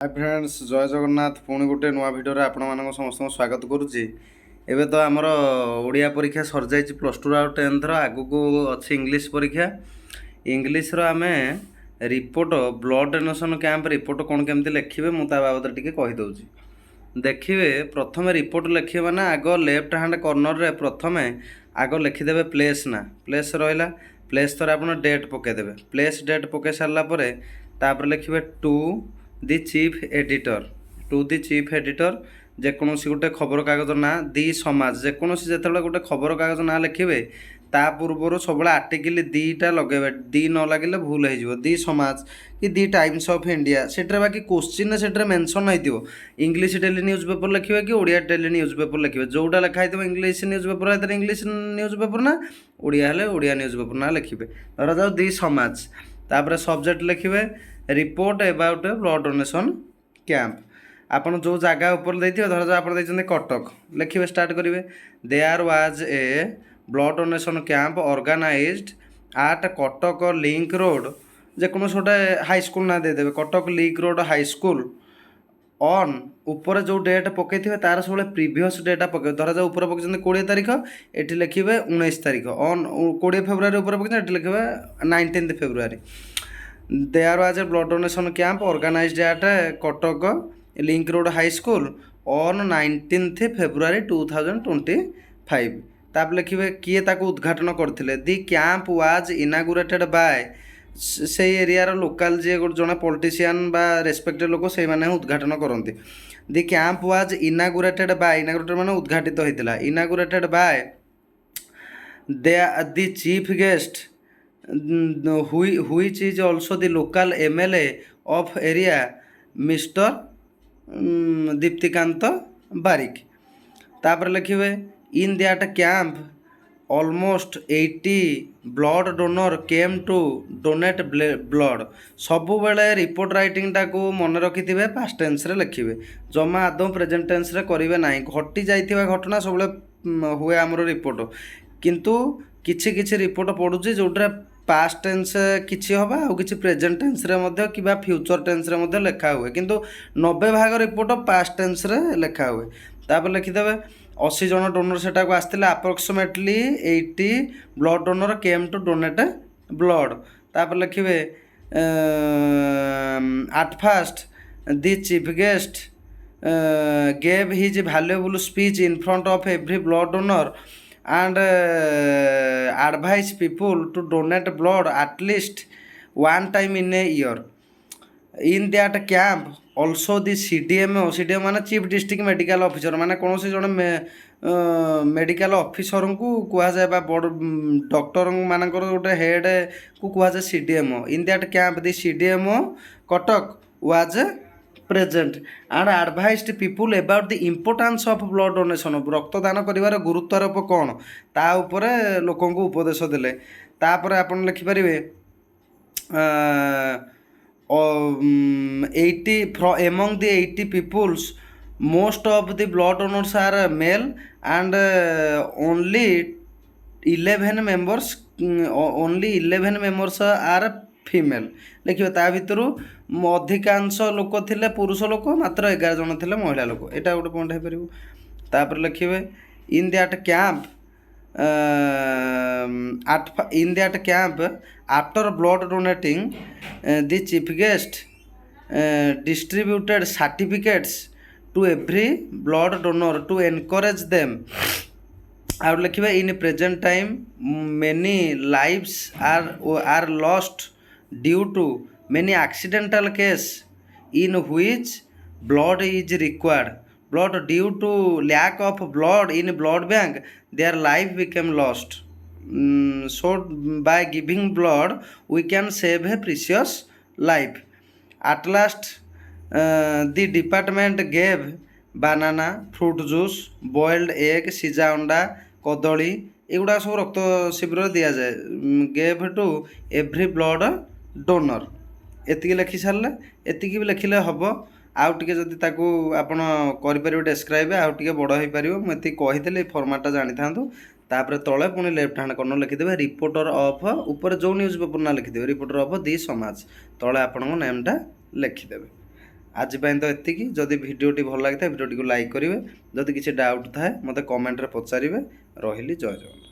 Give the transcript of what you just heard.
Hi friends जय जगन्नाथ पुणी गोटे नुआ भिडियो आपण मानक समस्त स्वागत करुच्ची। एबे तो आमर ओडिया परीक्षा सर जाइए प्लस टू आउ 10th आगु को अच्छी इंग्लिश परीक्षा। इंग्लिश आम report blood donation camp report कौन केमती लिखे मुझे बाबद टी कहीदे। देखिए प्रथम रिपोर्ट लिखे मैंने आग लेफ्ट हैंड कॉर्नर रे प्रथम आग लिखिदेवे प्लेस ना प्लेस रहा प्लेस थोड़े आप डेट पकईदे प्लेस डेट पकई सारापर लिखे टू दि चीफ एडिटर जेकोसी गोटे खबर कागज ना दि समाज जेकोसी जो गोटे खबर कागज ना लिखे ता पूर्वर सब आर्टिकल दीटा लगे दी न लगे भूल हो दि समाज कि दि टाइम्स ऑफ इंडिया से बाकी क्वेश्चन से मेंशन हो इंग्लिश डेली न्यूज पेपर लिखे कि ओडिया डेली न्यूज पेपर लिखे जोटा लिखाई English news paper English news paper ना ओडिया हेले ओडिया न्यूज पेपर ना लिखे धरा जाओ दि समाज तापर सब्जेक्ट लिखे report about blood donation camp आपन जो जगह ऊपर देथिबे धरा जाओ आप देइछन्ते कटक लिखिबे स्टार्ट करिवे there was a blood donation camp organised at Cuttack link road जेकोसी गोटे हाई स्कूल ना देदेवे Cuttack link road high school on ऊपर जो डेट पकई तार सब प्रीवियस डेटा पकड़े धरा जाओ ऊपर पकड़ 20 तारीख ये लिखे 19 तारीख ऑन 20 फेब्रुआरी ऊपर पकड़ ये लिखे 19 February there was a blood donation camp organised at Cuttack link road high school on 19 February 2025 ताप लिखे किए ताको उद्घाटन करथिले the camp was inaugurated by से एरियार लोकल जे जड़े पॉलिटिशियन बा रेस्पेक्टेड लोक से माने उद्घाटन करती दि कैंप वाज इनागुरेटेड माने उद्घाटित होता inaugurated by the chief guest which is also the local MLA of area Mr. Diptikant Barik तापर लिखे in that camp almost 80 blood donor came to donate blood सब बेले रिपोर्ट राइटिंग टाको मन रखि थे पास्ट टेंस रे लिखिबे जमा आदौ प्रेजेंट टेंस रे करिवे नाही घटी जाइथिबा घटना सब हुए आमर रिपोर्ट किंतु किछि किछि रिपोर्ट पड़ुछि जोटा पास्ट टेंस किछि हबा आ किछि प्रेजेंट टेंस रे मध्य किबा फ्यूचर टेंस रे मध्य लिखा हुए किंतु 90 भाग रिपोर्ट पास्ट टेंस रे लिखा हुए तापर लिखिदेवे 80 जन डोनर सेटा को आस्थिले approximately 80 blood donor came to donate blood तापर लिखिबे at first the chief guest gave his valuable speech in front of every blood donor and advise people to donate blood at least one time in a year. In that camp also the CDMO माने chief district medical officer माने कौन से जड़े medical officer को कह जाए बड़ doctor मानकर गोटे हेड को कह जाए CDMO. In that camp the CDMO Cuttack was present and advised people about the importance of blood donation रक्तदान करिवार गुरुत्वारोप कौन ता उपरे लोकों को उपदेश देले तापर आपन लिखिपारे 80 among the 80 peoples most of the blood donors are male and only 11 members are female लिखे ता भितर अधिकांश लोक थिले पुरुष लोक मात्र 11 जन थिले महिला लोक एटा गोटे पॉइंट है परिबो तापर लिखिबे in that camp after blood donating the chief guest distributed certificates to every blood donor to encourage them और लिखिबे in present time many lives are lost due to many accidental case in which blood is required due to lack of blood in blood bank their life became lost. So by giving blood we can save a precious life. At last the department gave banana, fruit juice, boiled egg, सिजा अंडा, कदली एगुड़ा सब रक्त शिविर दि जाए gave to every blood donor एति लिखि सारे एति भी लिखिले हम आउ टे जदि ताकू आपण करें डेस्क्राइब आउ टे बड़ हो पार मुझे कहीदेली फर्माटा जानी था तापर तले पुणी लेफ्ट हैंड कॉर्नर लिखिदेवे रिपोर्टर ऑफ ऊपर जो न्यूज पेपर ना लिखिदेवे रिपोर्टर ऑफ दि समाज तले आपण नेमटा लिखिदेवे ଆଜି ପାଇଁ ତ ଏତିକି। ଯଦି ଭିଡ଼ିଓଟି ଭଲ ଲାଗିଥାଏ ଭିଡ଼ିଓଟିକୁ ଲାଇକ୍ କରିବେ, ଯଦି କିଛି ଡାଉଟ୍ ଥାଏ ମୋତେ କମେଣ୍ଟରେ ପଚାରିବେ। ରହିଲି, ଜୟ ଜଗନ୍ନାଥ।